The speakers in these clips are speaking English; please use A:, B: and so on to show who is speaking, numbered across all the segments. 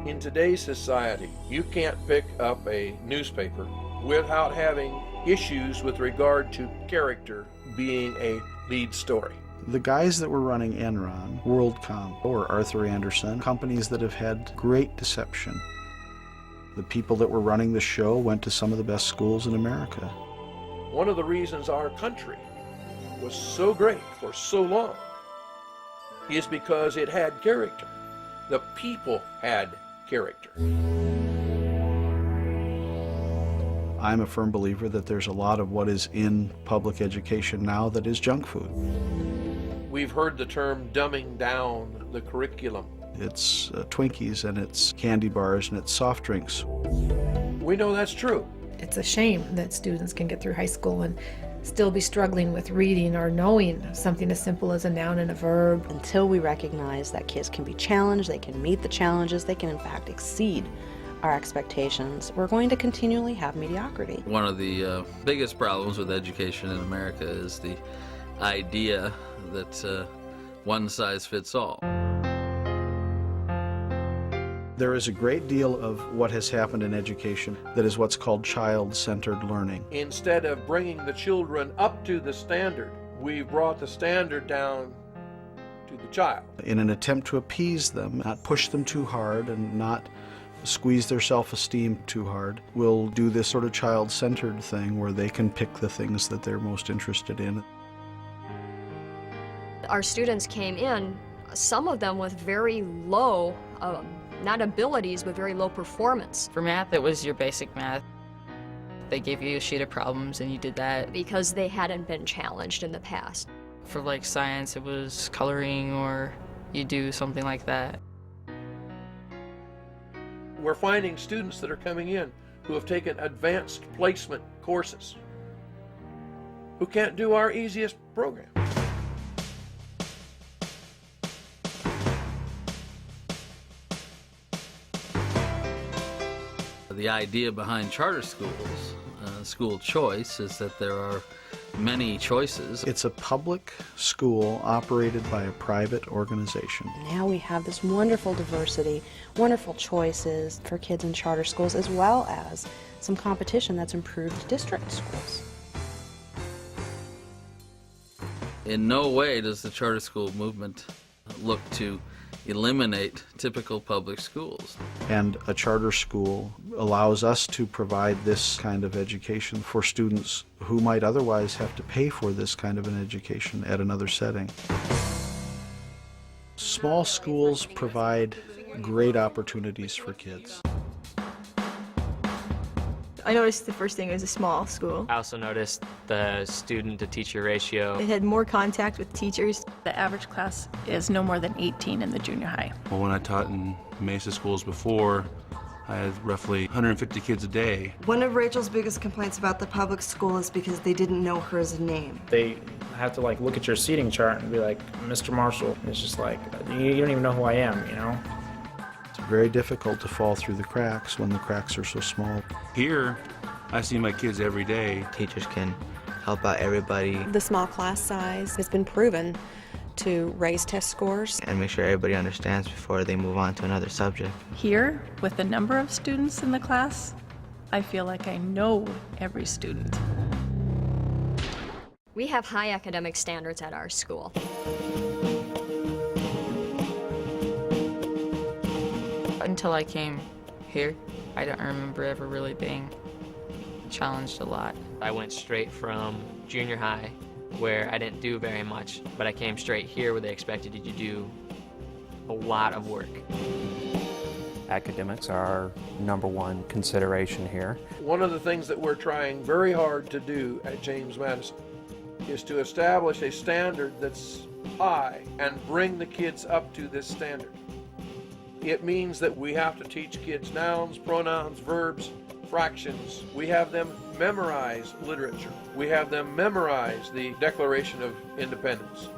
A: In today's society, you can't pick up a newspaper without having issues with regard to character being a lead story.
B: The guys that were running Enron, WorldCom, or Arthur Andersen, companies that have had great deception. The people that were running the show went to some of the best schools in America.
A: One of the reasons our country was so great for so long is because it had character. The people had character.
B: I'm a firm believer that there's a lot of what is in public education now that is junk food.
A: We've heard the term dumbing down the curriculum.
B: It's Twinkies and it's candy bars and it's soft drinks.
A: We know that's true.
C: It's a shame that students can get through high school and still be struggling with reading or knowing something as simple as a noun and a verb.
D: Until we recognize that kids can be challenged, they can meet the challenges, they can in fact exceed our expectations, we're going to continually have mediocrity.
E: One of the biggest problems with education in America is the idea that one size fits all.
B: There is a great deal of what has happened in education that is what's called child-centered learning.
A: Instead of bringing the children up to the standard, we've brought the standard down to the child.
B: In an attempt to appease them, not push them too hard and not squeeze their self-esteem too hard, we'll do this sort of child-centered thing where they can pick the things that they're most interested in.
F: Our students came in, some of them with very low, not abilities, but very low performance.
G: For math, it was your basic math. They gave you a sheet of problems and you did that.
F: Because they hadn't been challenged in the past.
G: For like science, it was coloring or you do something like that.
A: We're finding students that are coming in who have taken advanced placement courses who can't do our easiest program.
E: The idea behind charter schools, school choice, is that there are many choices.
B: It's a public school operated by a private organization.
D: Now we have this wonderful diversity, wonderful choices for kids in charter schools, as well as some competition that's improved district schools.
E: In no way does the charter school movement look to eliminate typical public schools.
B: And a charter school allows us to provide this kind of education for students who might otherwise have to pay for this kind of an education at another setting. Small schools provide great opportunities for kids.
H: I noticed the first thing was a small school.
I: I also noticed the student-to-teacher ratio.
H: They had more contact with teachers.
J: The average class is no more than 18 in the junior high.
K: Well, when I taught in Mesa schools before, I had roughly 150 kids a day.
L: One of Rachel's biggest complaints about the public school is because they didn't know her as a name.
M: They have to look at your seating chart and be like, Mr. Marshall. It's just like, you don't even know who I am, you know?
B: It's very difficult to fall through the cracks when the cracks are so small.
K: Here, I see my kids every day.
N: Teachers can help out everybody.
O: The small class size has been proven to raise test scores
N: and make sure everybody understands before they move on to another subject.
J: Here, with the number of students in the class, I feel like I know every student.
F: We have high academic standards at our school.
G: Until I came here, I don't remember ever really being challenged a lot.
I: I went straight from junior high, where I didn't do very much, but I came straight here where they expected you to do a lot of work.
P: Academics are our #1 consideration here.
A: One of the things that we're trying very hard to do at James Madison is to establish a standard that's high and bring the kids up to this standard. It means that we have to teach kids nouns, pronouns, verbs, fractions. We have them memorize literature. We have them memorize the Declaration of Independence.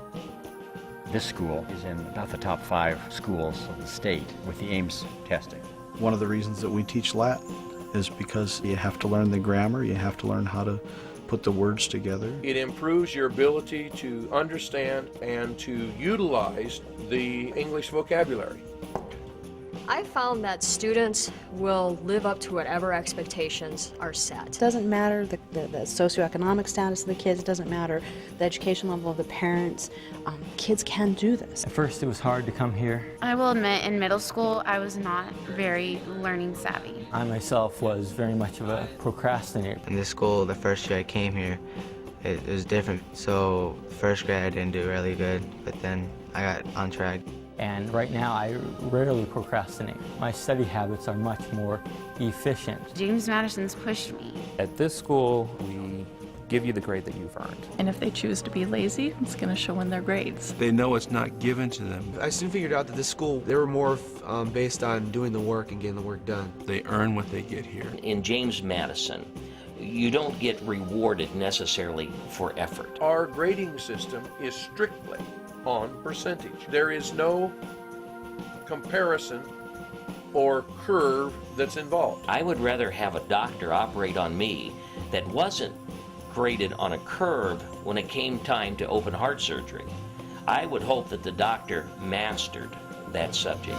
Q: This school is in about the top 5 schools of the state with the Ames testing.
B: One of the reasons that we teach Latin is because you have to learn the grammar, you have to learn how to put the words together.
A: It improves your ability to understand and to utilize the English vocabulary.
F: I found that students will live up to whatever expectations are set.
D: It doesn't matter the socioeconomic status of the kids, it doesn't matter the education level of the parents. Kids can do this.
Q: At first it was hard to come here.
R: I will admit, in middle school, I was not very learning savvy.
Q: I myself was very much of a procrastinator.
N: In this school, the first year I came here, it was different. So first grade I didn't do really good, but then I got on track.
Q: And right now I rarely procrastinate. My study habits are much more efficient.
R: James Madison's pushed me.
P: At this school, we give you the grade that you've earned.
J: And if they choose to be lazy, it's going to show in their grades.
K: They know it's not given to them.
S: I soon figured out that this school, they were more based on doing the work and getting the work done.
K: They earn what they get here.
T: In James Madison, you don't get rewarded necessarily for effort.
A: Our grading system is strictly on percentage. There is no comparison or curve that's involved.
T: I would rather have a doctor operate on me that wasn't graded on a curve when it came time to open heart surgery. I would hope that the doctor mastered that subject.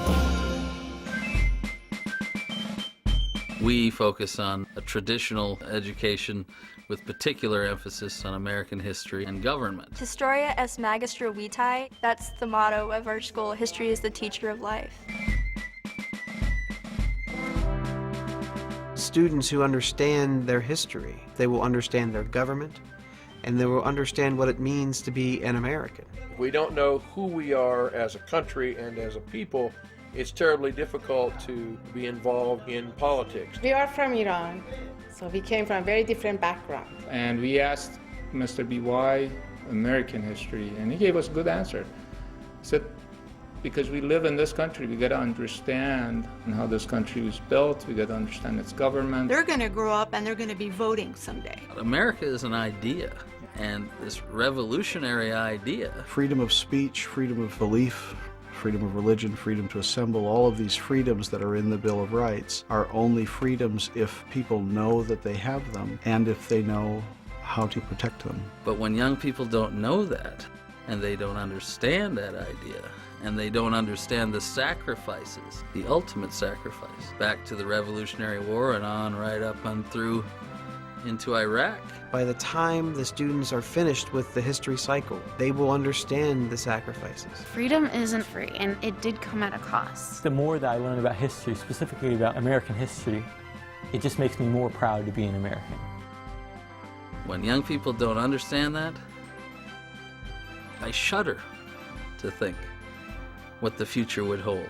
E: We focus on a traditional education with particular emphasis on American history and government.
H: Historia est magistra vitae, that's the motto of our school. History is the teacher of life.
S: Students who understand their history, they will understand their government, and they will understand what it means to be an American.
A: If we don't know who we are as a country and as a people, it's terribly difficult to be involved in politics.
U: We are from Iran, so we came from a very different background.
M: And we asked Mr. B, why American history? And he gave us a good answer. He said, because we live in this country, we got to understand how this country was built, we got to understand its government.
V: They're going to grow up and they're going to be voting someday.
E: America is an idea, and this revolutionary idea.
B: Freedom of speech, freedom of belief, freedom of religion, freedom to assemble, all of these freedoms that are in the Bill of Rights are only freedoms if people know that they have them and if they know how to protect them.
E: But when young people don't know that, and they don't understand that idea, and they don't understand the sacrifices, the ultimate sacrifice, back to the Revolutionary War and on right up and through into Iraq.
S: By the time the students are finished with the history cycle, they will understand the sacrifices.
R: Freedom isn't free, and it did come at a cost.
Q: The more that I learn about history, specifically about American history, it just makes me more proud to be an American.
E: When young people don't understand that, I shudder to think what the future would hold.